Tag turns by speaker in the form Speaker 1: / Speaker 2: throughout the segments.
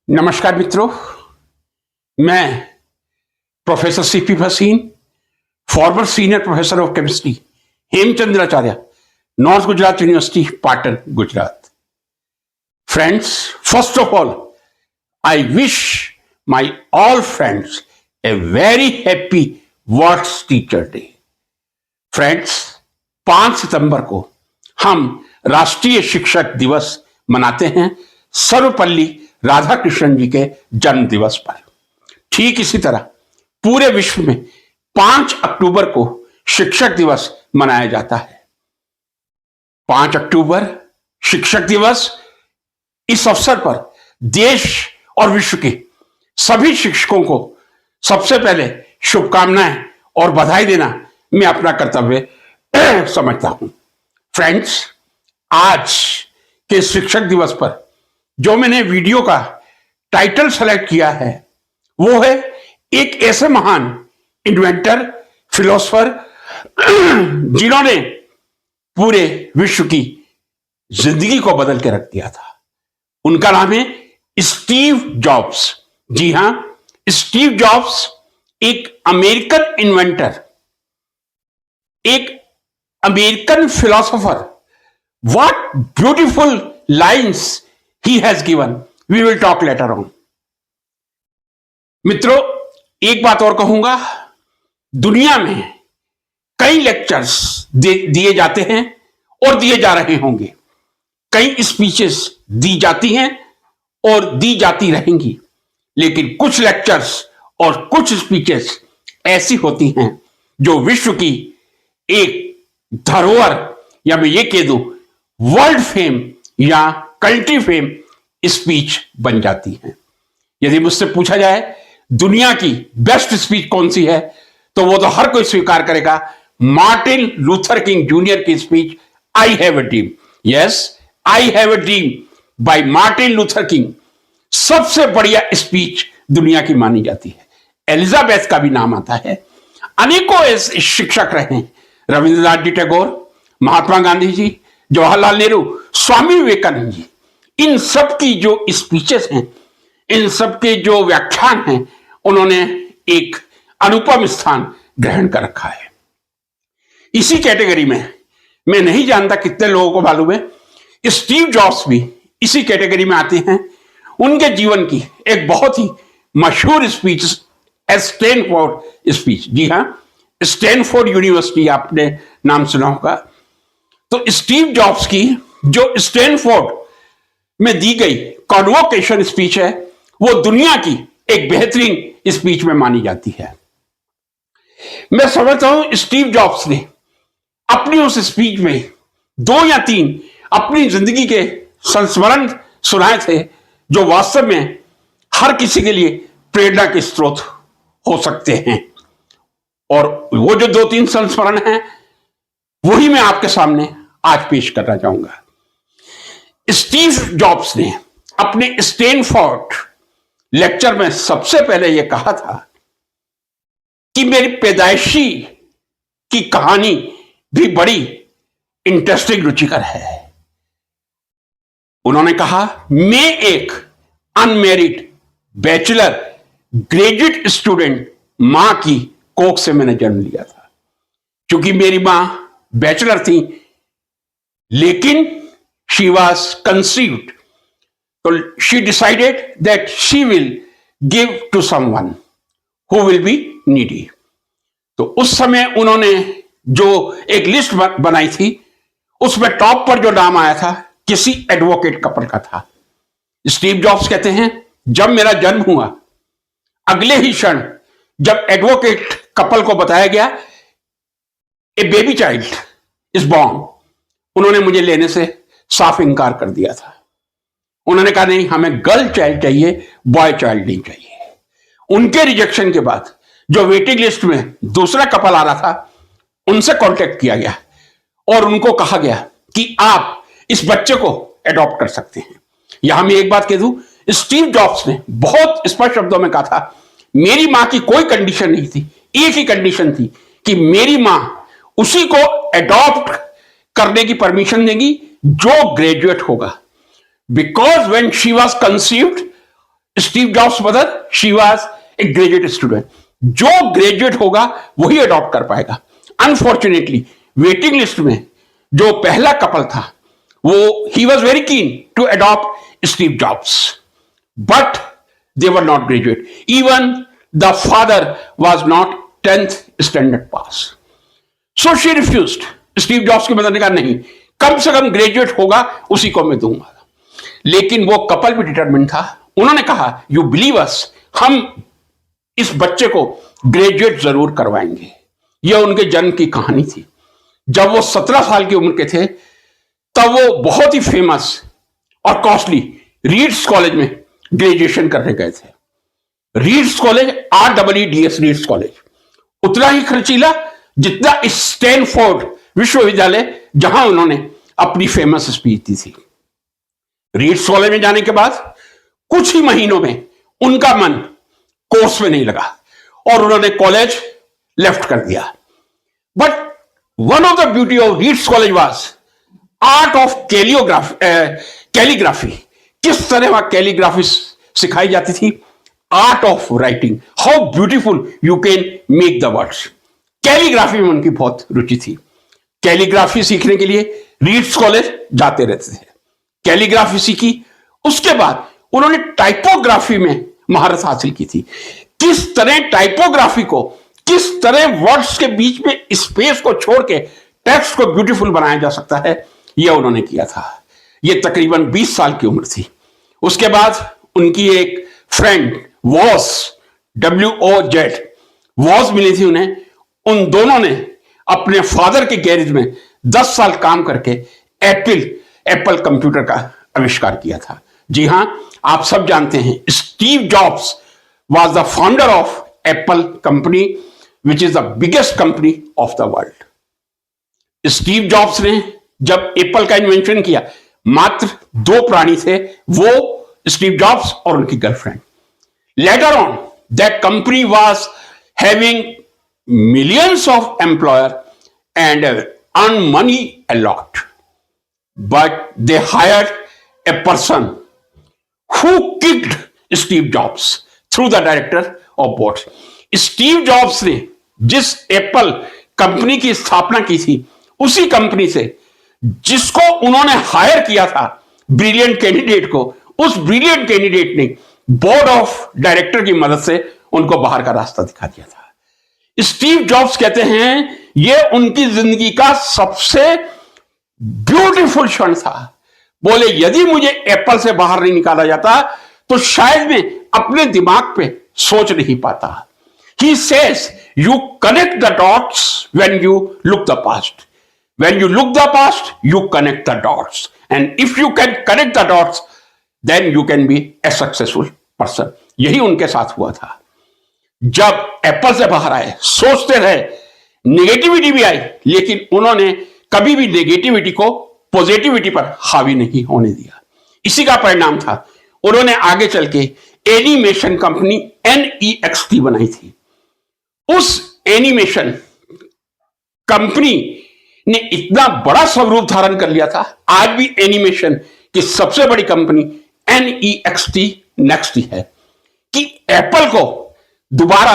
Speaker 1: नमस्कार मित्रों, मैं professor CP Bhasin, farmer senior professor of chemistry, Hemchandracharya, north Gujarat university, Patan, Gujarat. Friends, first of all, I wish my all friends a very happy World Teacher Day. Friends, 5 सितंबर को हम राष्ट्रीय शिक्षक दिवस मनाते हैं सर्वपल्ली राधाकृष्णन जी के जन्म दिवस पर. ठीक इसी तरह पूरे विश्व में 5 अक्टूबर को शिक्षक दिवस मनाया जाता है. 5 अक्टूबर शिक्षक दिवस. इस अवसर पर देश और विश्व के सभी शिक्षकों को सबसे पहले शुभकामनाएं और बधाई देना मैं अपना कर्तव्य समझता हूं. फ्रेंड्स, आज के शिक्षक दिवस पर जो मैंने वीडियो का टाइटल सेलेक्ट किया है वो है एक ऐसे महान इन्वेंटर, फिलोसोफर जिन्होंने पूरे विश्व की जिंदगी को बदल के रख दिया था. उनका नाम है स्टीव जॉब्स. जी हां, स्टीव जॉब्स एक अमेरिकन इन्वेंटर, एक American philosopher. What beautiful lines he has given. We will talk later on. मित्रों, एक बात और कहूंगा. दुनिया में कई लेक्चर्स दिए जाते हैं और दिए जा रहे होंगे. कई स्पीचेस दी जाती हैं और दी जाती रहेंगी. लेकिन कुछ लेक्चर्स और कुछ स्पीचेस ऐसी होती हैं जो विश्व की एक धरोहर, या मैं ये कह दूं वर्ल्ड फेम या कल्टी फेम स्पीच बन जाती हैं. यदि मुझसे पूछा जाए दुनिया की बेस्ट स्पीच कौन सी है, तो वो तो हर कोई स्वीकार करेगा मार्टिन लूथर किंग जूनियर की speech I have a dream. Yes, I have a dream by Martin Luther King सबसे बढ़िया स्पीच दुनिया की मानी जाती है. एलिजाबेथ का भी नाम आता है. अनेकों ऐसे शिक्षक रहे हैं. रविंद्रनाथ जी टैगोर, महात्मा गांधी जी, जवाहरलाल नेहरू, स्वामी विवेकानंद जी. इन सब की जो स्पीचेस हैं, इन सब के जो व्याख्यान हैं, उन्होंने एक अनुपम स्थान ग्रहण कर रखा है. इसी कैटेगरी में मैं नहीं जानता कितने लोगों को मालूम है स्टीव जॉब्स भी इसी कैटेगरी में आते हैं. उनके जीवन की एक बहुत ही मशहूर स्पीच स्टैनफोर्ड स्पीच. जी हां, स्टैनफोर्ड यूनिवर्सिटी आपने नाम सुना होगा. तो स्टीव जॉब्स की जो स्टैनफोर्ड में दी गई कॉन्वोकेशन स्पीच है, वो दुनिया की एक बेहतरीन स्पीच में मानी जाती है. मैं समझता हूं स्टीव जॉब्स ने अपनी उस स्पीच में 2 या 3 अपनी जिंदगी के संस्मरण सुनाए थे जो वास्तव में हर किसी के लिए प्रेरणा के स्रोत हो सकते हैं. और वो जो 2-3 संस्मरण हैं वही मैं आपके सामने आज पेश करना चाहूंगा. स्टीव जॉब्स ने अपने स्टैनफोर्ड लेक्चर में सबसे पहले यह कहा था कि मेरी पैदाइशी की कहानी भी बड़ी इंटरेस्टिंग, रुचिकर है. उन्होंने कहा, मैं एक अनमैरिड बैचलर ग्रेजुएट स्टूडेंट मां की कोख से मैंने जन्म लिया था. क्योंकि मेरी मां बैचलर थी, लेकिन she was conceived, so she decided that she will give to someone who will be needy. तो उस समय उन्होंने जो एक लिस्ट बनाई थी, उसमें टॉप पर जो नाम आया था किसी एडवोकेट कपल का था. स्टीव जॉब्स कहते हैं, जब मेरा जन्म हुआ अगले ही क्षण जब एडवोकेट कपल को बताया गया ए बेबी चाइल्ड इज बॉर्न, उन्होंने मुझे लेने से साफ इंकार कर दिया था. उन्होंने कहा, नहीं, हमें गर्ल चाइल्ड चाहिए, बॉय चाइल्ड नहीं चाहिए. उनके रिजेक्शन के बाद जो वेटिंग लिस्ट में दूसरा कपल आ रहा था, उनसे कांटेक्ट किया गया और उनको कहा गया कि आप इस बच्चे को अडॉप्ट कर सकते हैं. यहां मैं एक बात कह दूं, स्टीव जॉब्स ने बहुत स्पष्ट शब्दों में कहा था, मेरी मां की कोई कंडीशन नहीं थी, एक ही कंडीशन थी कि मेरी मां उसी को अडॉप्ट करने की परमिशन देगी जो ग्रेजुएट होगा. Because when she was conceived Steve jobs mother, she was a graduate student. जो ग्रेजुएट होगा वही अडॉप्ट कर पाएगा। अनफॉर्चुनेटली वेटिंग लिस्ट में जो पहला कपल था वो ही was very keen to adopt Steve Jobs, but they were not graduate. Even the father was not 10th standard pass. So she refused. Steve jobs की मदर ने कहा नहीं, कम से कम ग्रेजुएट होगा उसी को मैं दूंगा। लेकिन वो कपल भी डिटरमिन्ड था। उन्होंने कहा यू बिलीव अस, हम इस बच्चे को ग्रेजुएट जरूर करवाएंगे। यह उनके जन्म की कहानी थी। जब वो 17 साल की उम्र के थे तब वो बहुत ही फेमस और कॉस्टली रीड्स कॉलेज में ग्रेजुएशन करने गए थे। Reads college, REEDS reads college, उतना ही खर्चीला जितना स्टैनफोर्ड विश्वविद्यालय जहां उन्होंने अपनी फेमस स्पीच दी थी। रीड्स कॉलेज में जाने के बाद कुछ ही महीनों में उनका मन कोर्स में नहीं लगा और उन्होंने कॉलेज लेफ्ट कर दिया। But one of the beauty of reads college was art of calligraphy. किस तरह वहां कैलीग्राफी सिखाई जाती थी? Art of writing, how beautiful you can make the words. Calligraphy में उनकी बहुत रुचि थी। कैलीग्राफी सीखने के लिए रीड्स कॉलेज जाते रहते थे। कैलीग्राफी सीखी, उसके बाद उन्होंने टाइपोग्राफी में महारत हासिल की थी। किस तरह टाइपोग्राफी को, किस तरह वर्ड्स के बीच में स्पेस को छोड़ के टेक्स्ट को ब्यूटीफुल बनाया जा सकता है, यह उन्होंने किया था। यह तकरीबन 20 साल की उम्र थी। उसके बाद उनकी एक फ्रेंड वॉस, WOZ वॉस मिली थी उन्हें। उन दोनों ने अपने फादर के गैरेज में 10 साल काम करके एप्पल कंप्यूटर का आविष्कार किया था। जी हां, आप सब जानते हैं Steve jobs was the founder of Apple company, which is the biggest company of the world. Steve jobs ने जब एप्पल का इन्वेंशन किया, मात्र 2 प्राणी थे, वो स्टीव जॉब्स और उनकी girlfriend. Later on that company was having millions of employer and earn money a lot, but they hired a person who kicked Steve Jobs through the director of boards. Steve jobs ने जिस Apple company की स्थापना की थी, उसी company से जिसको उन्होंने हायर किया था, ब्रिलियंट कैंडिडेट को, उस ब्रिलियंट कैंडिडेट ने बोर्ड ऑफ डायरेक्टर की मदद से उनको बाहर का रास्ता दिखा दिया था। स्टीव जॉब्स कहते हैं यह उनकी जिंदगी का सबसे ब्यूटीफुल क्षण था। बोले यदि मुझे एप्पल से बाहर नहीं निकाला जाता तो शायद मैं अपने दिमाग पे सोच नहीं पाता। He says you connect the dots when you look the past. When you look the past, you connect the dots. And if you can connect the dots, then you can be a successful person. यही उनके साथ हुआ था। जब Apple से बाहर आए, सोचते रहे, नेगेटिविटी भी आई, लेकिन उन्होंने कभी भी नेगेटिविटी को पॉजिटिविटी पर हावी नहीं होने दिया। इसी का परिणाम था उन्होंने आगे चल के एनिमेशन कंपनी NEXT बनाई थी। उस एनिमेशन कंपनी ने इतना बड़ा स्वरूप धारण कर लिया था, आज भी एनिमेशन की सबसे बड़ी कंपनी नेक्स्ट है, कि एप्पल को दोबारा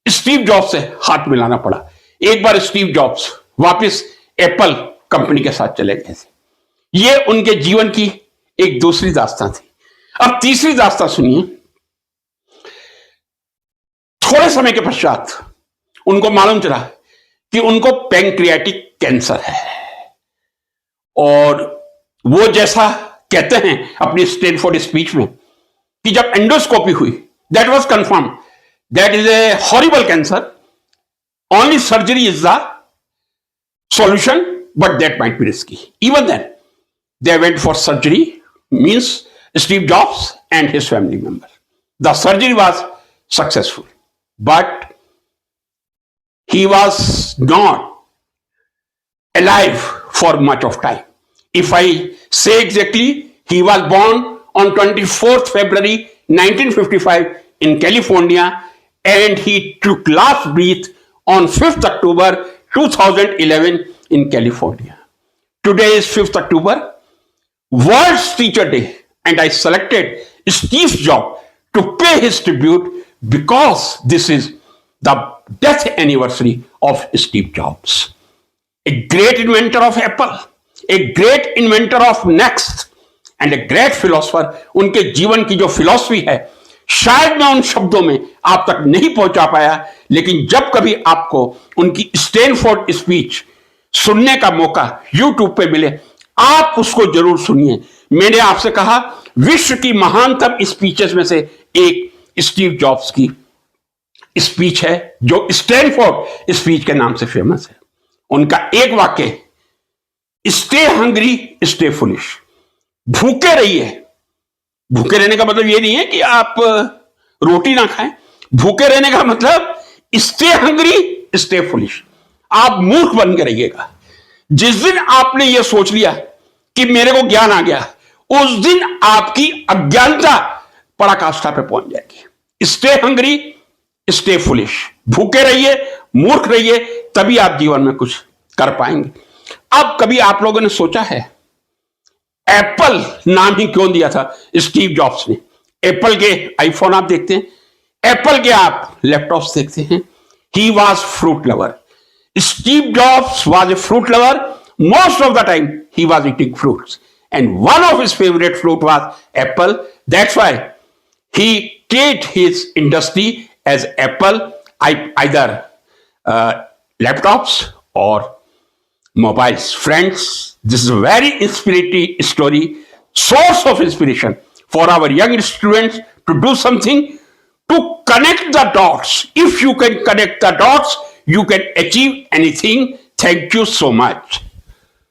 Speaker 1: स्टीव जॉब्स से हाथ मिलाना पड़ा। एक बार स्टीव जॉब्स वापस एप्पल कंपनी के साथ चले गए थे। यह उनके जीवन की एक दूसरी दास्तान थी। अब तीसरी दास्तान सुनिए। थोड़े समय के पश्चात उनको मालूम चला कि उनको पैंक्रियाटिक कैंसर है, और वो जैसा कहते हैं अपनी स्टैनफोर्ड स्पीच में कि जब एंडोस्कोपी हुई, that was confirm that is a horrible cancer, only surgery is the solution, but that might be risky. Even then, they went for surgery, means Steve Jobs and his family member. The surgery was successful, but he was not alive for much of time. If I say exactly, he was born on 24th February 1955 in California, and he took last breath on 5th October 2011 in California. Today is 5th October, World's Teacher Day, and I selected Steve Jobs to pay his tribute because this is the death anniversary of Steve Jobs. A great inventor of Apple, a great inventor of Next, and a great philosopher. उनके जीवन की जो philosophy है शायद मैं उन शब्दों में आप तक नहीं पहुंचा पाया, लेकिन जब कभी आपको उनकी स्टैनफोर्ड स्पीच सुनने का मौका यूट्यूब पे मिले, आप उसको जरूर सुनिए। मैंने आपसे कहा विश्व की महानतम स्पीचेस में से एक स्टीव जॉब्स की स्पीच है जो स्टैनफोर्ड स्पीच के नाम से फेमस है। उनका एक वाक्य, स्टे हंग्री स्टे फुलिश, भूखे रहिए। भूखे रहने का मतलब यह नहीं है कि आप रोटी ना खाएं, भूखे रहने का मतलब स्टे हंग्री स्टे फुलिश, आप मूर्ख बन के रहिएगा। जिस दिन आपने यह सोच लिया कि मेरे को ज्ञान आ गया, उस दिन आपकी अज्ञानता पराकाष्ठा पे पहुंच जाएगी। स्टे हंग्री स्टे फुलिश, भूखे रहिए, मूर्ख रहिए, तभी आप जीवन में कुछ कर पाएंगे। अब कभी आप लोगों ने सोचा है एप्पल नाम ही क्यों दिया था स्टीव जॉब्स ने? एप्पल के आईफोन आप देखते हैं, एप्पल के आप लैपटॉप्स देखते हैं। He was fruit lover. Steve jobs was a fruit lover. Most of the time he was eating fruits and one of his favorite fruit was apple. That's why he created his industry as Apple, either laptops or mobiles. Friends, this is a very inspirational story, source of inspiration for our young students to do something, to connect the dots. If you can connect the dots, you can achieve anything. Thank you so much.